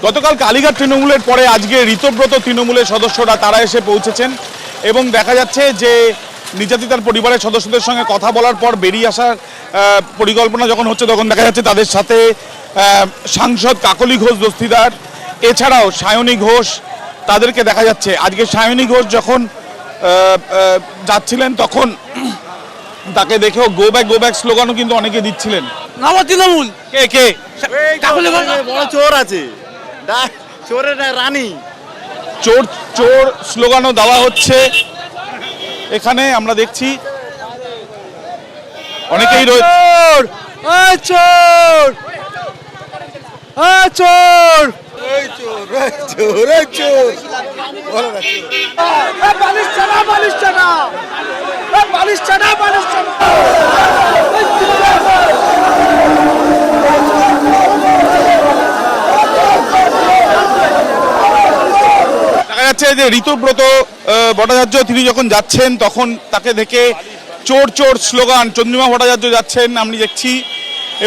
গতকাল কালীঘাট তৃণমূলের পরে আজকে ঋতব্রত তৃণমূলের সদস্যরা তারা এসে পৌঁছেছেন এবং দেখা যাচ্ছে যে নির্যাতিতার পরিবারের সদস্যদের সঙ্গে কথা বলার পর বেরিয়ে আসার পরিকল্পনা যখন হচ্ছে তখন দেখা যাচ্ছে তাদের সাথে সাংসদ কাকলি ঘোষ দস্তিদার, এছাড়াও সায়নী ঘোষ, তাদেরকে দেখা যাচ্ছে। আজকে সায়নী ঘোষ যখন যাচ্ছিলেন তখন তাকে দেখেও গো ব্যাক স্লোগানও কিন্তু অনেকে দিচ্ছিলেন। তৃণমূল কে কে বড় চোর আছে, চোরের রানী, চোর চোর স্লোগানও দেওয়া হচ্ছে। এখানে আমরা দেখছি অনেকেই রয়েছে। চোর চোর দেখা যাচ্ছে যে ঋতব্রত ভট্টাচার্য তিনি যখন যাচ্ছেন তখন তাকে দেখে চোর চোর স্লোগান, চন্দ্রিমা ভট্টাচার্য যাচ্ছেন আমি দেখছি,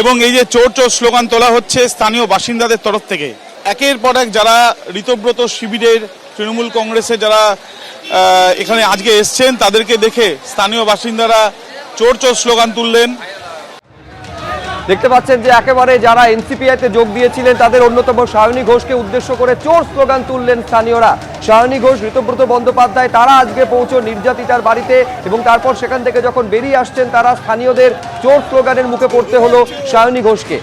এবং এই যে চোর চোর স্লোগান তোলা হচ্ছে স্থানীয় বাসিন্দাদের তরফ থেকে। একের পর এক যারা ঋতব্রত শিবিরের তৃণমূল কংগ্রেসে যারা এখানে আজকে এসছেন তাদেরকে দেখে স্থানীয় বাসিন্দারা চোর চোর স্লোগান তুললেন। দেখতে পাচ্ছেন যে একেবারে যারা এনসিপিআইতে যোগ দিয়েছিলেন তাদের অন্যতম সায়নী ঘোষকে উদ্দেশ্য করে চোর স্লোগান তুললেন স্থানীয়রা। সায়নী ঘোষ, ঋতব্রত বন্দ্যোপাধ্যায় তারা আজকে পৌঁছন নির্যাতিতার বাড়িতে এবং তারপর সেখান থেকে যখন বেরিয়ে আসছেন তারা স্থানীয়দের চোর স্লোগানের মুখে পড়তে হলো সায়নী ঘোষকে।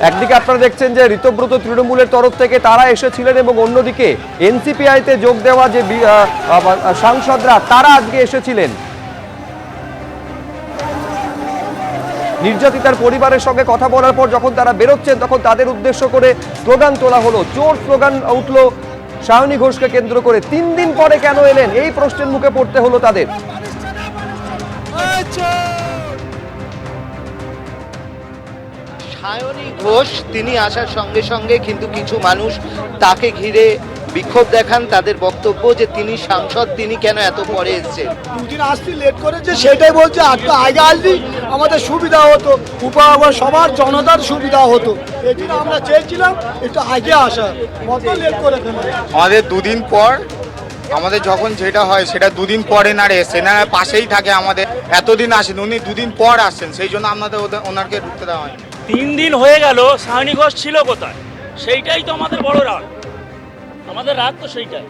একদিকে আপনারা দেখছেন যে ঋতব্রত তৃণমূলের তরফ থেকে তারা এসেছিলেন এবং অন্যদিকে এনসিপিআইতে যোগ দেওয়া যে সাংসদরা তারা আজকে এসেছিলেন। নির্যাতিতার পরিবারের সঙ্গে কথা বলার পর যখন তারা বেরোচ্ছেন তখন তাদের উদ্দেশ্য করে স্লোগান তোলা হলো, চোর স্লোগান উঠলো সায়নী ঘোষকে কেন্দ্র করে। 3 দিন পরে কেন এলেন এই প্রশ্নের মুখে পড়তে হলো তাদের। সায়নী ঘোষ তিনি আসার সঙ্গে সঙ্গে কিন্তু কিছু মানুষ তাকে ঘিরে বিক্ষোভ দেখান। তাদের বক্তব্য যে তিনি সাংসদ, তিনি কেন এত পরে এসেছেন। দুদিন আসতে লেট করেছে সেটাই বলছে, একটু আগে আসলি আমাদের সুবিধা হতো, সবার জনতার সুবিধা হতো, এই জন্য আমরা চেয়েছিলাম একটু আগে আসা, কত লেট করে ফেলে। আমাদের দুদিন পর আমাদের যখন যেটা হয় সেটা দুদিন পরে না এসে না পাশেই থাকে আমাদের, এতদিন আসেন উনি দুদিন পর আসছেন, সেই জন্য আপনাদের ওনাকে ঢুকতে দেওয়া হয়। 3 দিন হয়ে গেল, সায়নী ঘোষ ছিল কোথায়? সেইটাই তো আমাদের বড় রাগ, আমাদের রাগ তো সেইটাই।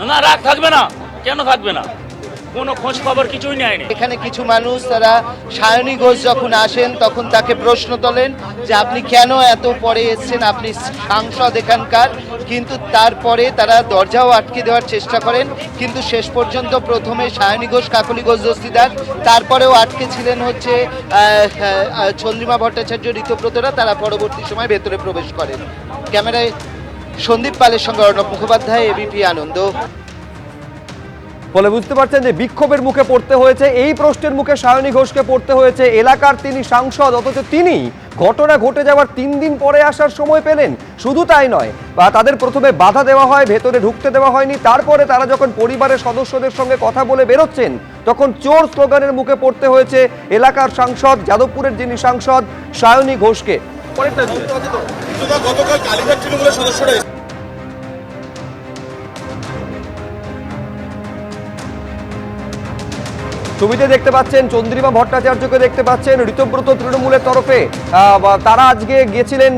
না রাগ থাকবে না, কেন থাকবে না? কোনো খোঁজ খবর কিছুই নেয়নি। এখানে কিছু মানুষ তারা সায়নী ঘোষ যখন আসেন তখন তাকে প্রশ্ন তোলেন যে আপনি কেন এত পরে এসেছেন, আপনি সাংসদ এখানকার। কিন্তু তারপরে তারা দরজাও আটকে দেওয়ার চেষ্টা করেন, কিন্তু শেষ পর্যন্ত প্রথমে সায়নী ঘোষ, কাকলি ঘোষ দস্তিদার, তারপরেও আটকে ছিলেন হচ্ছে চন্দ্রিমা ভট্টাচার্য, ঋতব্রতরা। তারা পরবর্তী সময় ভেতরে প্রবেশ করেন। ক্যামেরায় সন্দীপ পালের সঙ্গে অর্ণব মুখোপাধ্যায়, এবিপি আনন্দ। ফলে বুঝতে পারছেন যে বিক্ষোভের মুখে পড়তে হয়েছে, এই প্রশ্নের মুখে সায়নী ঘোষকে পড়তে হয়েছে। এলাকার তিনি সাংসদ, অথচ তিনি ঘটনা ঘটে যাওয়ার 3 দিন পরে আসার সময় পেলেন। শুধু তাই নয়, বা তাদের প্রথমে বাধা দেওয়া হয়, ভেতরে ঢুকতে দেওয়া হয়নি। তারপরে তারা যখন পরিবারের সদস্যদের সঙ্গে কথা বলে বেরোচ্ছেন তখন চোর স্লোগানের মুখে পড়তে হয়েছে এলাকার সাংসদ, যাদবপুরের যিনি সাংসদ সায়নী ঘোষকে। গতকাল কালীঘাট তৃণমূলের সদস্যরা ছবিতে দেখতে পাচ্ছেন চন্দ্রিমা ভট্টাচার্যকে দেখতে পাচ্ছেন ঋতব্রত তৃণমূলের তরফে। তারা আজকে গিয়েছিলেন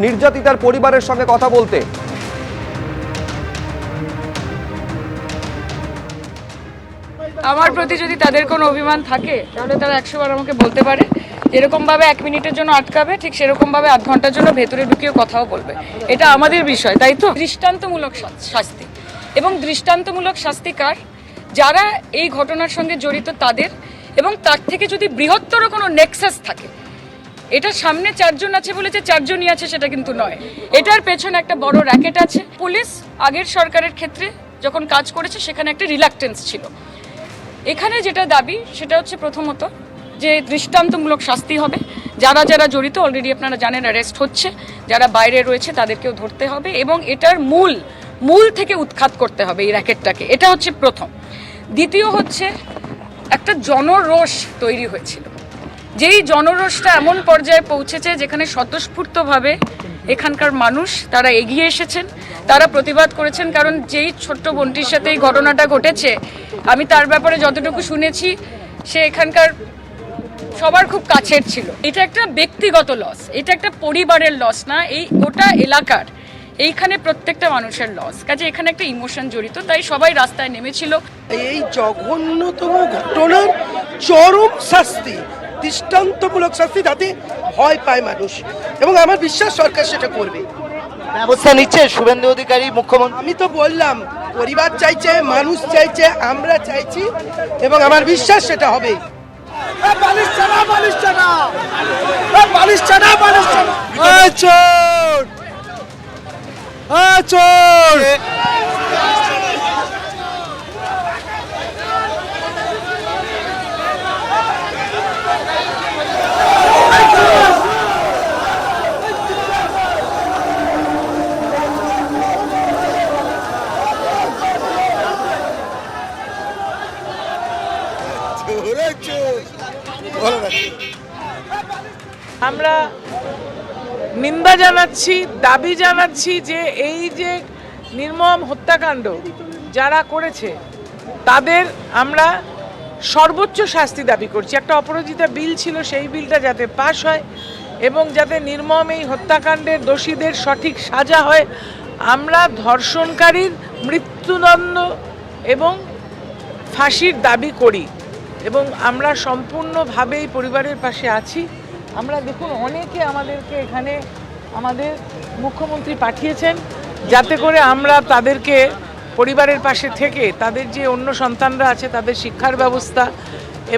নির্যাতিতার পরিবারের সঙ্গে কথা বলতে। আমার প্রতি যদি তাদের কোনো অভিমান থাকে তাহলে তারা 100 বার আমাকে বলতে পারে যেরকমভাবে 1 মিনিটের জন্য আটকাবে ঠিক সেরকমভাবে আধ ঘন্টার জন্য ভেতরে ঢুকিয়ে কথাও বলবে। এটা আমাদের বিষয়, তাই তো? দৃষ্টান্তমূলক শাস্তি, এবং দৃষ্টান্তমূলক শাস্তি কার? যারা এই ঘটনার সঙ্গে জড়িত তাদের, এবং তার থেকে যদি বৃহত্তর কোনো নেক্সাস থাকে। এটা সামনে 4 জন আছে বলে যে 4 জনই আছে সেটা কিন্তু নয়, এটার পেছনে একটা বড় র্যাকেট আছে। পুলিশ আগের সরকারের ক্ষেত্রে যখন কাজ করেছে সেখানে একটা রিলাক্টেন্স ছিল। এখানে যেটা দাবি সেটা হচ্ছে প্রথমত যে দৃষ্টান্তমূলক শাস্তি হবে। যারা যারা জড়িত অলরেডি আপনারা জানেন অ্যারেস্ট হচ্ছে, যারা বাইরে রয়েছে তাদেরকেও ধরতে হবে, এবং এটার মূল থেকে উৎখাত করতে হবে এই র্যাকেটটাকে। এটা হচ্ছে প্রথম। দ্বিতীয় হচ্ছে একটা জনরোষ তৈরি হয়েছিল, যেই জনরোষটা এমন পর্যায়ে পৌঁছেছে যেখানে স্বতঃস্ফূর্তভাবে এখানকার মানুষ তারা এগিয়ে এসেছেন, তারা প্রতিবাদ করেছেন। কারণ যেই ছোট্ট বোনটির সাথে এই ঘটনাটা ঘটেছে, আমি তার ব্যাপারে যতটুকু শুনেছি সে এখানকার সবার খুব কাছের ছিল। এটা একটা ব্যক্তিগত লস, এটা একটা পরিবারের লস না, এই গোটা এলাকার, এইখানে প্রত্যেকটা মানুষের লস। কাজে এখানে একটা ইমোশন জড়িত, তাই সবাই রাস্তায় নেমেছিল। এই জঘন্যতম ঘটনার চরম শাস্তি, দৃষ্টান্তমূলক শাস্তি, যাতে ভয় পায় মানুষ, এবং আমার বিশ্বাস সরকার সেটা করবে। ব্যবস্থা নিচ্ছে শুভেন্দু অধিকারী মুখ্যমন্ত্রী। আমি তো বললাম, পরিবার চাইছে, মানুষ চাইছে, আমরা চাইছি, এবং আমার বিশ্বাস সেটা হবে। আমরা নিন্দা জানাচ্ছি, দাবি জানাচ্ছি যে এই যে নির্মম হত্যাকাণ্ড যারা করেছে তাদের আমরা সর্বোচ্চ শাস্তি দাবি করছি। একটা অপরাজিতা বিল ছিল, সেই বিলটা যাতে পাশ হয় এবং যাতে নির্মম এই হত্যাকাণ্ডের দোষীদের সঠিক সাজা হয়। আমরা ধর্ষণকারীর মৃত্যুদণ্ড এবং ফাঁসির দাবি করি, এবং আমরা সম্পূর্ণভাবে এই পরিবারের পাশে আছি। আমরা দেখুন, অনেকে আমাদেরকে এখানে আমাদের মুখ্যমন্ত্রী পাঠিয়েছেন যাতে করে আমরা তাদেরকে পরিবারের পাশে থেকে তাদের যে অন্য সন্তানরা আছে তাদের শিক্ষার ব্যবস্থা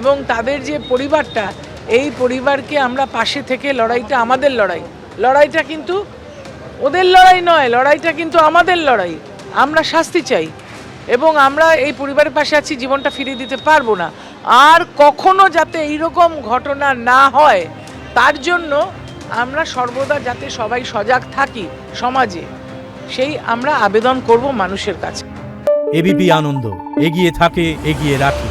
এবং তাদের যে পরিবারটা, এই পরিবারকে আমরা পাশে থেকে লড়াইটা আমাদের লড়াই। লড়াইটা কিন্তু ওদের লড়াই নয়, লড়াইটা কিন্তু আমাদের লড়াই। আমরা শাস্তি চাই এবং আমরা এই পরিবারের পাশে আছি, জীবনটা ফিরিয়ে দিতে পারবো না। আর কখনো যাতে এইরকম ঘটনা না হয় তার জন্য আমরা সর্বদা যাতে সবাই সজাগ থাকি সমাজে, সেই আমরা আবেদন করব মানুষের কাছে। এবিপি আনন্দ, এগিয়ে থাকে, এগিয়ে রাখে।